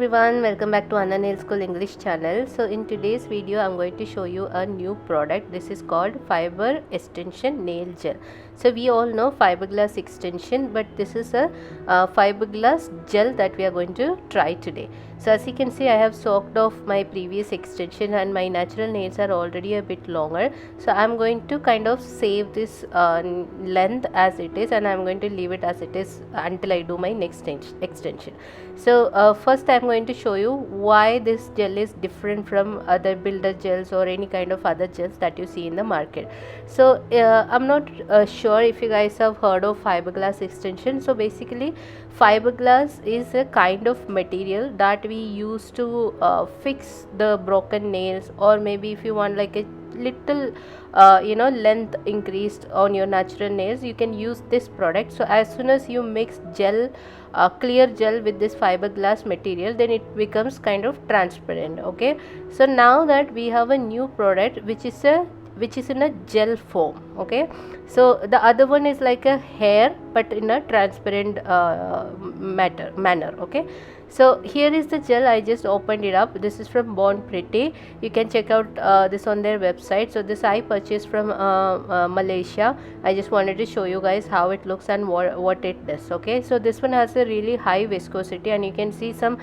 Everyone, welcome back to Anna Nail School English channel. So in today's video I'm going to show you a new product. This is called fiber extension nail gel. So we all know fiberglass extension, but this is a fiberglass gel that we are going to try today. So as you can see, I have soaked off my previous extension and my natural nails are already a bit longer. So I'm going to kind of save this length as it is, and I'm going to leave it as it is until I do my next extension. So first I'm going to show you why this gel is different from other builder gels or any kind of other gels that you see in the market. So I'm not sure if you guys have heard of fiberglass extension. So basically fiberglass is a kind of material that we use to fix the broken nails, or maybe if you want like a little length increased on your natural nails, you can use this product. So as soon as you mix gel, clear gel with this fiberglass material, then it becomes kind of transparent. Okay, so now that we have a new product which is in a gel form. Okay, so the other one is like a hair but in a transparent manner. Okay, so here is the gel. I just opened it up. This is from BornPretty. You can check out this on their website. So this I purchased from Malaysia. I just wanted to show you guys how it looks and what it does. Okay, so this one has a really high viscosity, and you can see some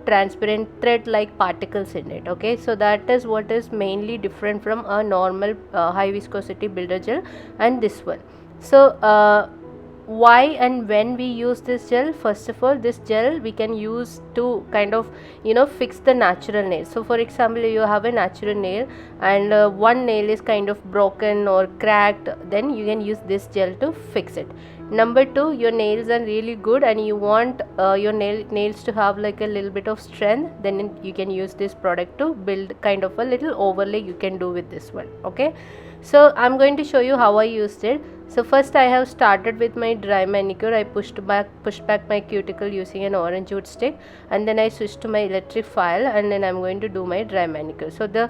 transparent thread like particles in it. Okay, so that is what is mainly different from a normal high viscosity builder gel and this one. So why and when we use this gel? First of all, this gel we can use to kind of fix the natural nail. So for example, you have a natural nail and one nail is kind of broken or cracked, then you can use this gel to fix it. Number two, your nails are really good and you want your nails to have like a little bit of strength, then you can use this product to build kind of a little overlay you can do with this one. Okay, so I'm going to show you how I used it. So first I have started with my dry manicure. I pushed back my cuticle using an orange wood stick, and then I switched to my electric file, and then I'm going to do my dry manicure. So the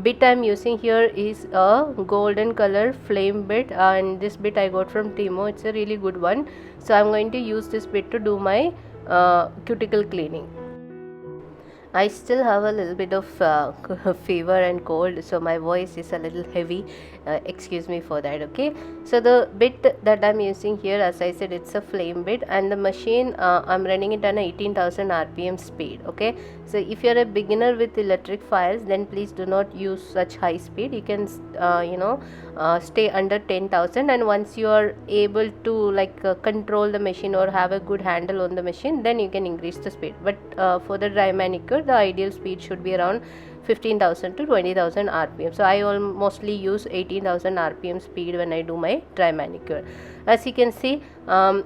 bit I'm using here is a golden color flame bit, and this bit I got from Timo. It's a really good one. So I'm going to use this bit to do my cuticle cleaning. I still have a little bit of fever and cold, so my voice is a little heavy. Excuse me for that. Okay, so the bit that I'm using here, as I said, it's a flame bit, and the machine I'm running it on a 18,000 rpm speed. Okay, so if you're a beginner with electric files, then please do not use such high speed. You can stay under 10,000, and once you are able to control the machine or have a good handle on the machine, then you can increase the speed. But for the dry manicure, the ideal speed should be around 15,000 to 20,000 rpm. So I mostly use 18,000 rpm speed when I do my dry manicure. As you can see,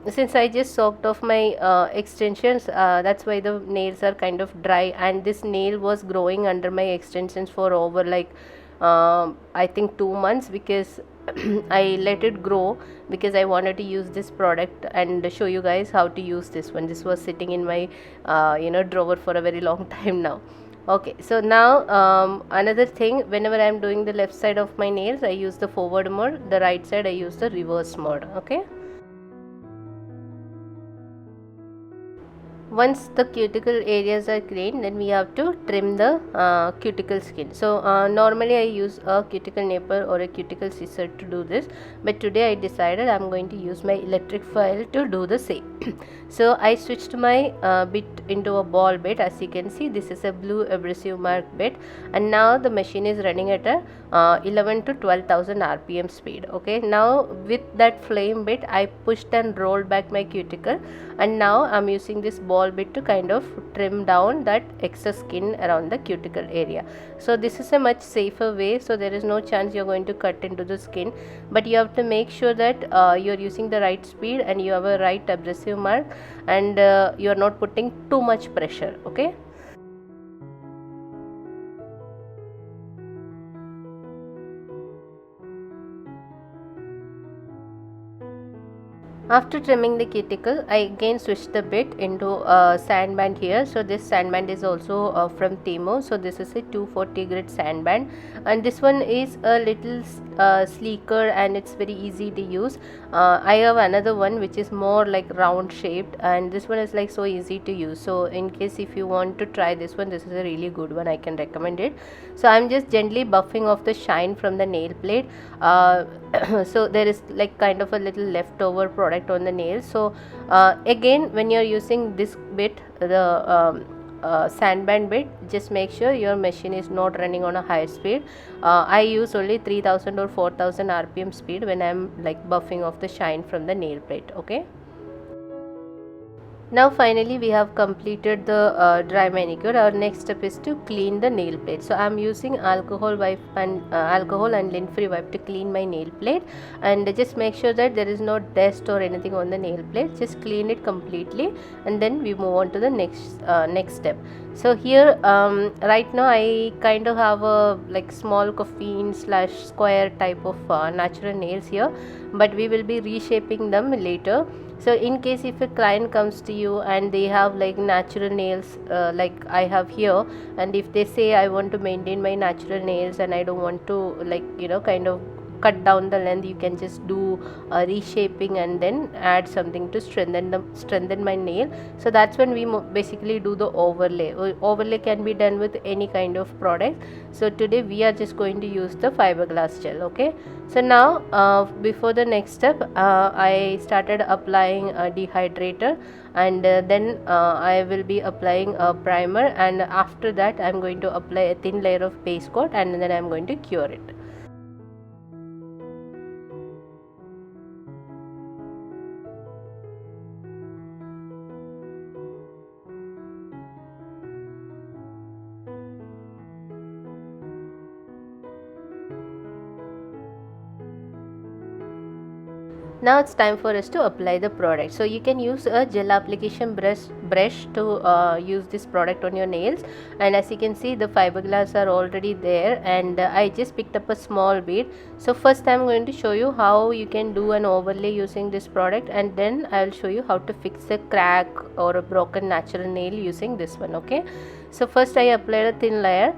since I just soaked off my extensions, that's why the nails are kind of dry, and this nail was growing under my extensions for over I think 2 months, because I let it grow because I wanted to use this product and show you guys how to use this one. This was sitting in my drawer for a very long time now. Okay, so now another thing, whenever I am doing the left side of my nails, I use the forward mode, the right side I use the reverse mode. Okay, once the cuticle areas are clean, then we have to trim the cuticle skin. So normally I use a cuticle nipper or a cuticle scissor to do this, but today I decided I'm going to use my electric file to do the same. So I switched my bit into a ball bit. As you can see, this is a blue abrasive mark bit, and now the machine is running at a 11 to 12,000 rpm speed. Okay, now with that flame bit I pushed and rolled back my cuticle, and now I'm using this ball bit to kind of trim down that excess skin around the cuticle area. So this is a much safer way, so there is no chance you're going to cut into the skin, but you have to make sure that you're using the right speed and you have a right abrasive mark, and you're not putting too much pressure. Okay, After trimming the cuticle, I again switched the bit into a sandband here. So this sandband is also from Timo. So this is a 240 grit sandband, and this one is a little sleeker and it's very easy to use. I have another one which is more like round shaped, and this one is like so easy to use. So in case if you want to try this one, this is a really good one, I can recommend it. So I'm just gently buffing off the shine from the nail plate. So there is like kind of a little leftover product on the nail. So again, when you're using this bit, the sandband bit, just make sure your machine is not running on a high speed. I use only 3000 or 4000 rpm speed when I'm like buffing off the shine from the nail plate. Okay. Now finally we have completed the dry manicure. Our next step is to clean the nail plate. So I am using alcohol and lint free wipe to clean my nail plate, and just make sure that there is no dust or anything on the nail plate. Just clean it completely, and then we move on to the next step. So here right now I kind of have a like small coffin / square type of natural nails here, but we will be reshaping them later. So in case if a client comes to you and they have like natural nails like I have here, and if they say I want to maintain my natural nails and I don't want to like kind of cut down the length, you can just do reshaping and then add something to strengthen my nail. So that's when we basically do the overlay. Overlay can be done with any kind of product. So today we are just going to use the fiberglass gel. Okay. So now before the next step, I started applying a dehydrator, and then I will be applying a primer, and after that I am going to apply a thin layer of base coat, and then I am going to cure it. Now it's time for us to apply the product. So you can use a gel application brush to use this product on your nails, and as you can see the fiberglass are already there, and I just picked up a small bit. So first I'm going to show you how you can do an overlay using this product, and then I'll show you how to fix a crack or a broken natural nail using this one. Okay, so first I applied a thin layer,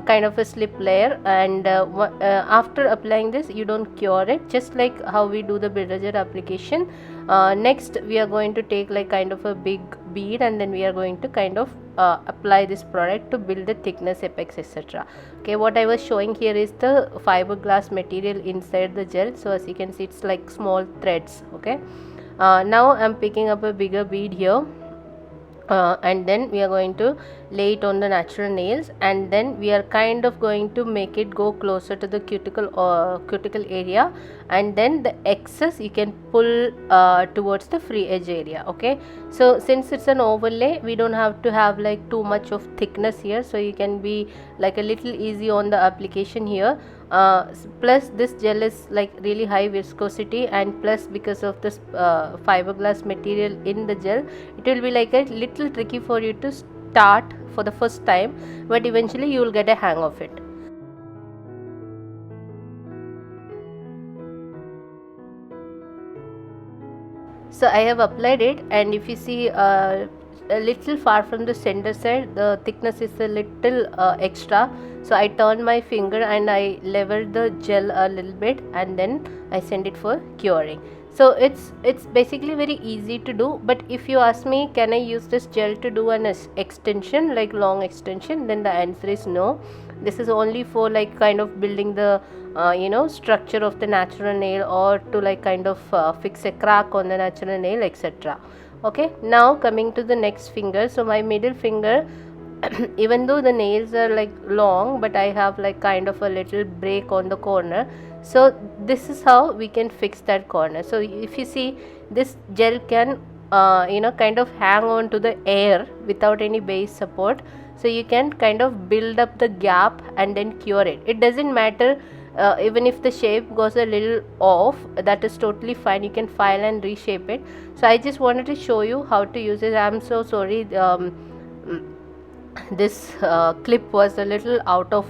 kind of a slip layer, and after applying this, you don't cure it, just like how we do the builder gel application. Next we are going to take like kind of a big bead, and then we are going to kind of apply this product to build the thickness, apex, etc. Okay, what I was showing here is the fiberglass material inside the gel. So as you can see, it's like small threads. Okay, now I'm picking up a bigger bead here, and then we are going to lay it on the natural nails, and then we are kind of going to make it go closer to the cuticle area, and then the excess you can pull towards the free edge area. Okay, so since it's an overlay, we don't have to have like too much of thickness here, so you can be like a little easy on the application here. Plus this gel is like really high viscosity, and plus because of this fiberglass material in the gel, it will be like a little tricky for you to start for the first time, but eventually you will get a hang of it. So I have applied it, and if you see a little far from the center side, the thickness is a little extra. So I turned my finger and I leveled the gel a little bit, and then I send it for curing. So it's basically very easy to do, but if you ask me, can I use this gel to do an extension, like long extension, then the answer is no. This is only for like kind of building the structure of the natural nail, or to like kind of fix a crack on the natural nail, etc. Okay, now coming to the next finger. So my middle finger, even though the nails are like long, but I have like kind of a little break on the corner. So this is how we can fix that corner. So if you see, this gel can kind of hang on to the air without any base support. So you can kind of build up the gap and then cure it. It doesn't matter even if the shape goes a little off, that is totally fine. You can file and reshape it. So I just wanted to show you how to use it. I'm so sorry, this clip was a little out of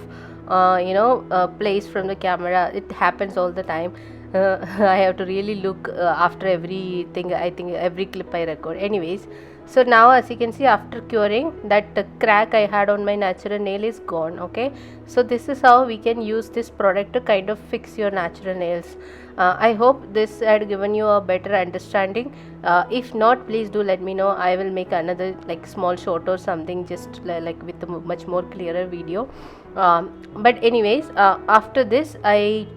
place from the camera. It happens all the time. I have to really look after everything, I think every clip I record. Anyways, so now as you can see, after curing, that crack I had on my natural nail is gone. Okay, so this is how we can use this product to kind of fix your natural nails. I hope this had given you a better understanding. If not, please do let me know. I will make another like small short or something, just like with a much more clearer video. But anyways, after this I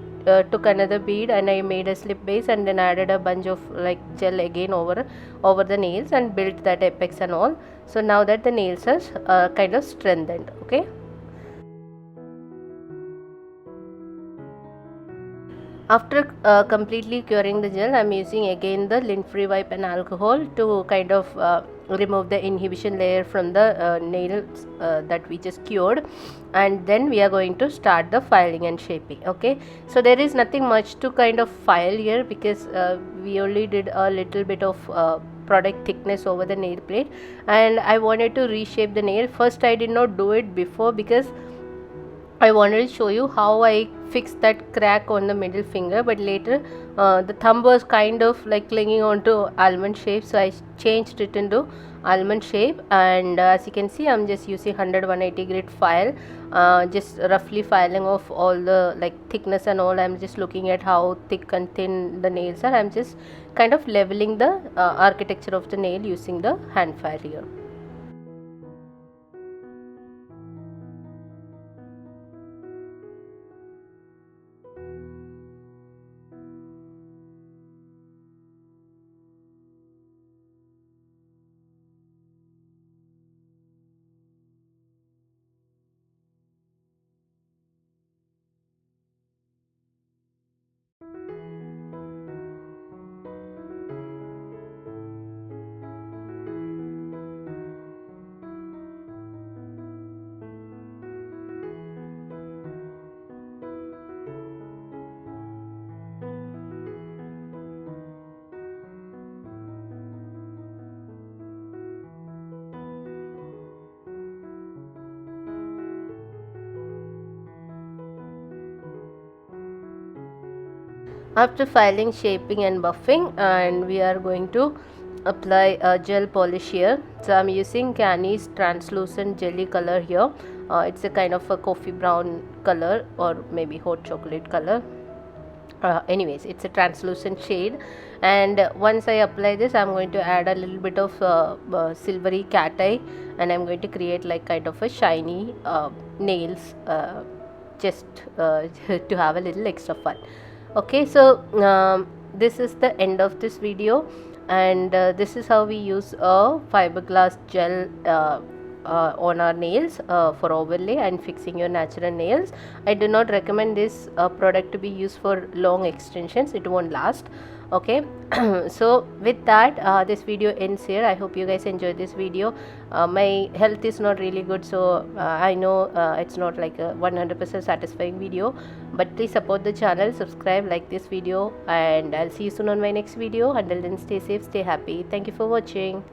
took another bead and I made a slip base, and then added a bunch of like gel again over the nails and built that apex and all. So now that the nails are kind of strengthened. Okay, after completely curing the gel, I'm using again the lint free wipe and alcohol to kind of remove the inhibition layer from the nails that we just cured, and then we are going to start the filing and shaping. Okay, so there is nothing much to kind of file here, because we only did a little bit of product thickness over the nail plate, and I wanted to reshape the nail. First I did not do it before, because I wanted to show you how I fixed that crack on the middle finger, but later the thumb was kind of like clinging onto almond shape, so I changed it into almond shape. And as you can see, I'm just using 180 grit file, just roughly filing off all the like thickness and all. I'm just looking at how thick and thin the nails are. I'm just kind of leveling the architecture of the nail using the hand file here. After filing, shaping and buffing, and we are going to apply a gel polish here. So I'm using Canny's translucent jelly color here. It's a kind of a coffee brown color, or maybe hot chocolate color. Anyways, it's a translucent shade, and once I apply this, I'm going to add a little bit of silvery cat eye, and I'm going to create like kind of a shiny nails, just to have a little extra fun. Okay, so this is the end of this video, and this is how we use a fiberglass gel on our nails for overlay and fixing your natural nails. I do not recommend this product to be used for long extensions, it won't last. Okay, so with that, this video ends here. I hope you guys enjoyed this video. My health is not really good, so I know it's not like a 100% satisfying video, but please support the channel, subscribe, like this video, and I'll see you soon on my next video. Until then, stay safe, stay happy. Thank you for watching.